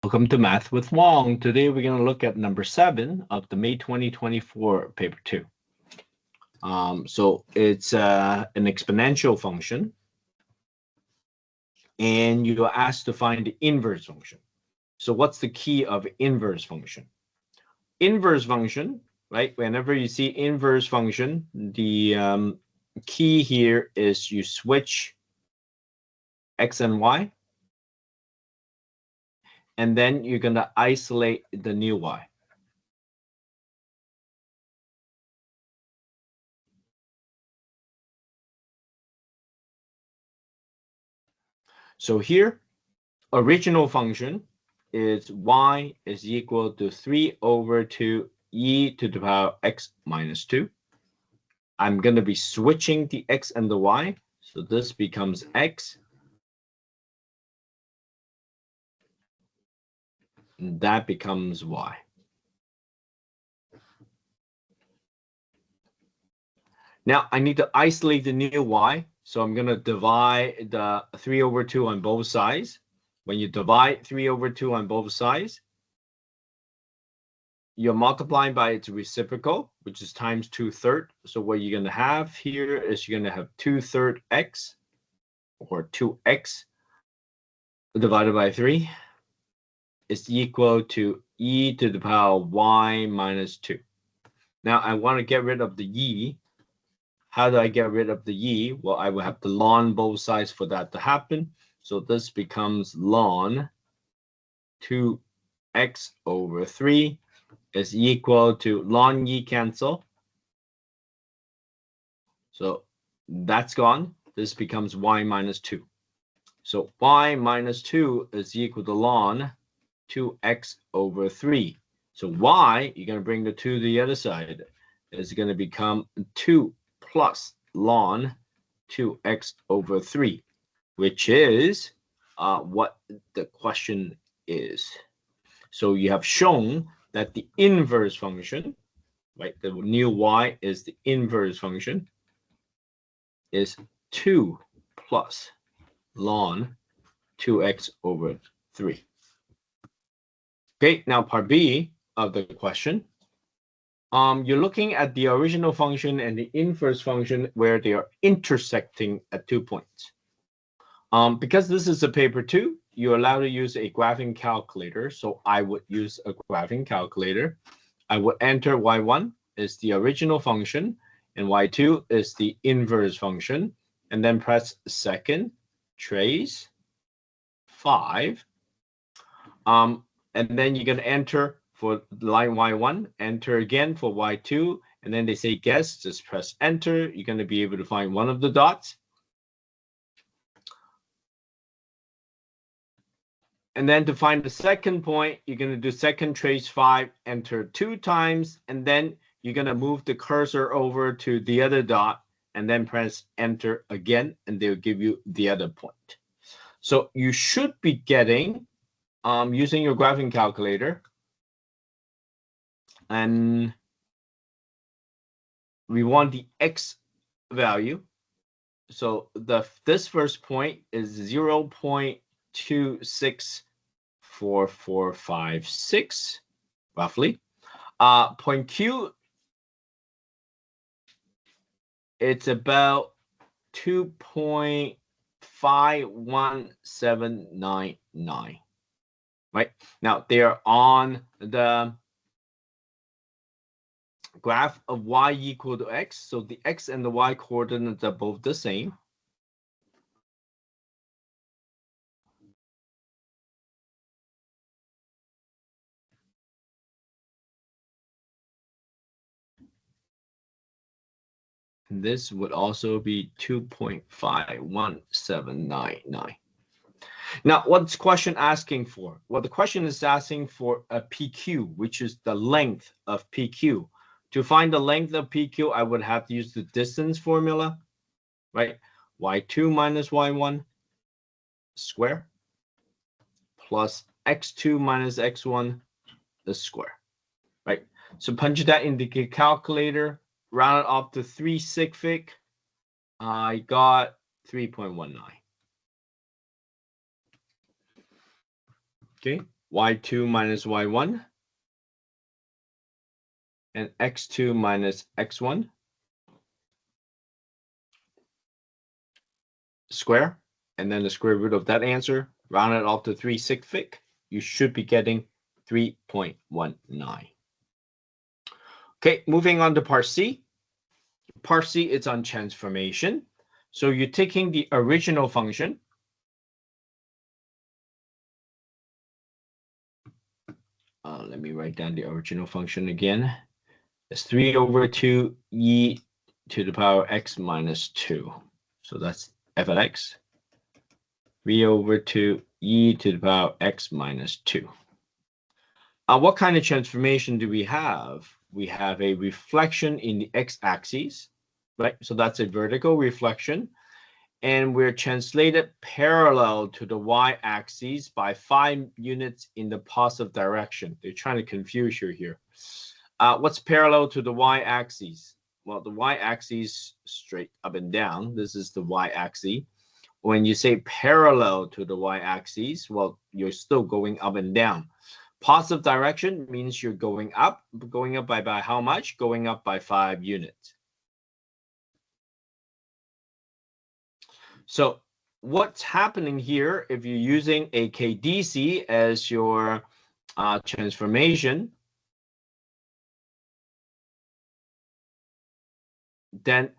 Welcome to Math with Wong. Today we're going to look at number 7 of the May 2024 paper 2. So it's an exponential function, and you're asked to find the inverse function. So what's the key of inverse function? Inverse function, right? Whenever you see inverse function, the key here is you switch x and y, and then you're going to isolate the new y. So here, original function is y is equal to 3 over 2 e to the power x minus 2. I'm going to be switching the x and the y. So this becomes x. And that becomes y. Now I need to isolate the new y. So I'm going to divide the 3 over 2 on both sides. When you divide 3 over 2 on both sides, you're multiplying by its reciprocal, which is times 2/3. So what you're going to have here is you're going to have 2/3 x, or 2x divided by 3 is equal to e to the power y minus 2. Now I want to get rid of the e. How do I get rid of the e? Well, I will have to ln both sides for that to happen. So this becomes ln 2x over 3 is equal to ln e cancel. So that's gone. This becomes y minus 2. So y minus 2 is equal to ln 2x over 3. So y, you're going to bring the 2 to the other side, is going to become 2 plus ln 2x over 3, which is what the question is. So you have shown that the inverse function, right, the new y is the inverse function, is 2 plus ln 2x over 3. Okay, now part B of the question. You're looking at the original function and the inverse function where they are intersecting at 2 points. Because this is a paper 2, you're allowed to use a graphing calculator. So I would use a graphing calculator. I would enter y1 is the original function, and y2 is the inverse function, and then press second, trace, 5. And then you're going to enter for line y1, enter again for y2, and then they say guess, just press enter. You're going to be able to find one of the dots. And then to find the second point, you're going to do second trace 5, enter 2 times, and then you're going to move the cursor over to the other dot, and then press enter again, and they'll give you the other point. So you should be getting, using your graphing calculator, and we want the x value. So this first point is 0.264456 roughly. Point Q, it's about 2.51799. Right now they are on the graph of y equal to x, so the x and the y coordinates are both the same. This would also be 2.51799. Now, what's the question asking for? Well, the question is asking for a PQ, which is the length of PQ. To find the length of PQ, I would have to use the distance formula, right? y2 minus y1 square plus x2 minus x1 the square, right? So punch that into the calculator, round it off to 3 sig fig. I got 3.19. Okay, y2 minus y1, and x2 minus x1 square, and then the square root of that answer, round it off to 3 sig fic, you should be getting 3.19. Okay, moving on to part C. Part C, it's on transformation. So you're taking the original function. Let me write down the original function again. It's 3 over 2 e to the power x minus 2. So that's f of x. 3 over 2 e to the power x minus 2. What kind of transformation do we have? We have a reflection in the x-axis, right? So that's a vertical reflection. And we're translated parallel to the y-axis by 5 units in the positive direction. They're trying to confuse you here. What's parallel to the y-axis? Well, the y-axis straight up and down. This is the y-axis. When you say parallel to the y-axis, well, you're still going up and down. Positive direction means you're going up by how much? Going up by 5 units. So what's happening here, if you're using a KDC as your transformation, then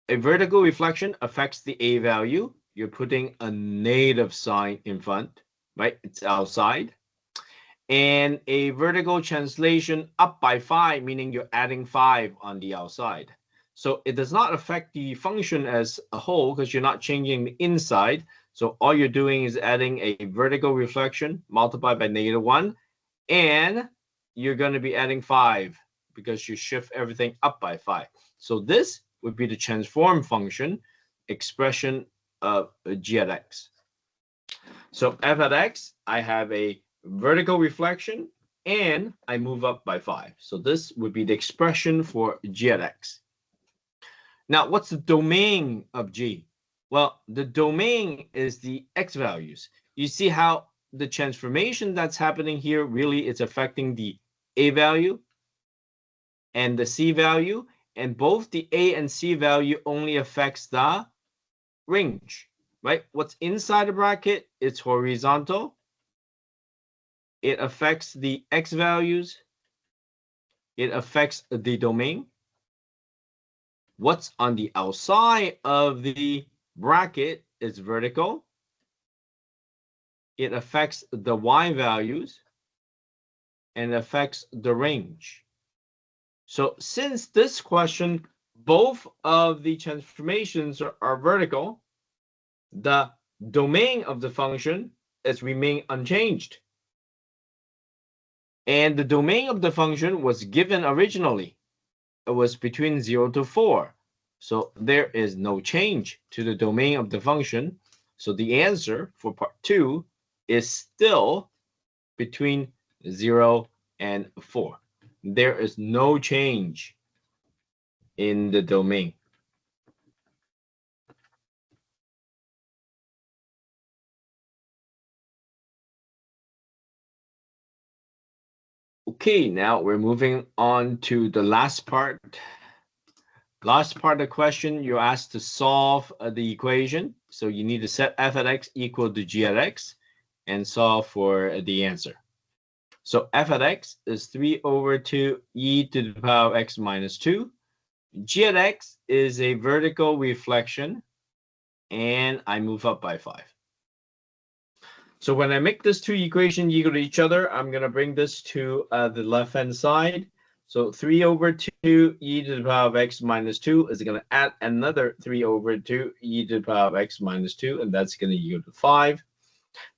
a vertical reflection affects the A value. You're putting a negative sign in front, right? It's outside. And a vertical translation up by 5, meaning you're adding 5 on the outside. So it does not affect the function as a whole because you're not changing the inside. So all you're doing is adding a vertical reflection multiplied by -1, and you're going to be adding 5 because you shift everything up by 5. So this would be the transform function expression of g at x. So f at x, I have a vertical reflection and I move up by 5. So this would be the expression for g at x. Now, what's the domain of g? Well, the domain is the x values. You see how the transformation that's happening here really is affecting the a value and the c value, and both the a and c value only affects the range, right? What's inside the bracket is horizontal. It affects the x values. It affects the domain. What's on the outside of the bracket is vertical. It affects the y values and affects the range. So since this question, both of the transformations are vertical, the domain of the function is remain unchanged. And the domain of the function was given originally. It was between 0 to 4. So there is no change to the domain of the function. So the answer for part 2 is still between 0 and 4. There is no change in the domain. Okay, now we're moving on to the last part. Last part of the question, you're asked to solve the equation. So you need to set f at x equal to g at x and solve for the answer. So f at x is 3 over 2 e to the power of x minus 2. G at x is a vertical reflection, and I move up by 5. So when I make this two equations equal to each other, I'm going to bring this to the left-hand side. So 3 over 2 e to the power of x minus 2 is going to add another 3 over 2 e to the power of x minus 2, and that's going to equal to 5.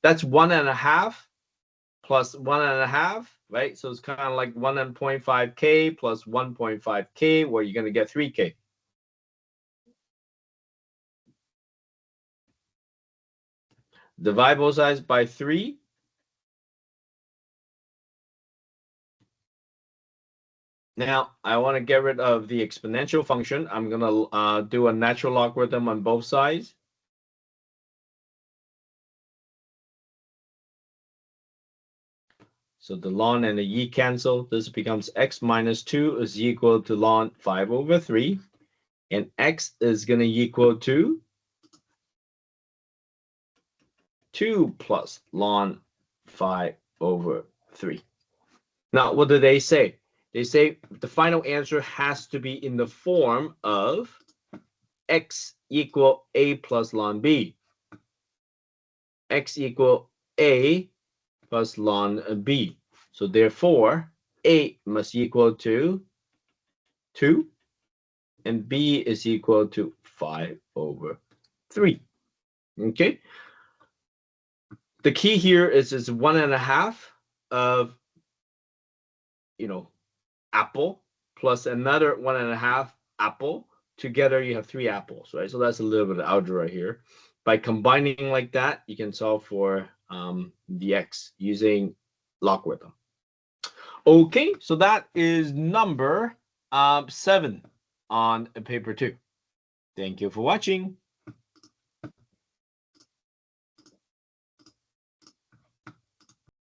That's 1.5 plus 1.5, right? So it's kind of like 1.5k plus 1.5k, where you're going to get 3k. Divide both sides by 3. Now, I want to get rid of the exponential function. I'm going to do a natural logarithm on both sides. So the ln and the e cancel. This becomes x minus 2 is equal to ln 5 over 3. And x is going to equal to 2 plus ln 5 over 3. Now, what do they say? They say the final answer has to be in the form of x equal a plus ln b. X equal a plus ln b. So therefore, a must equal to 2, and b is equal to 5 over 3. Okay. The key here is 1.5 of, apple plus another 1.5 apple. Together, you have 3 apples, right? So that's a little bit of algebra here. By combining like that, you can solve for the x using logarithm. Okay, so that is number 7 on paper 2. Thank you for watching.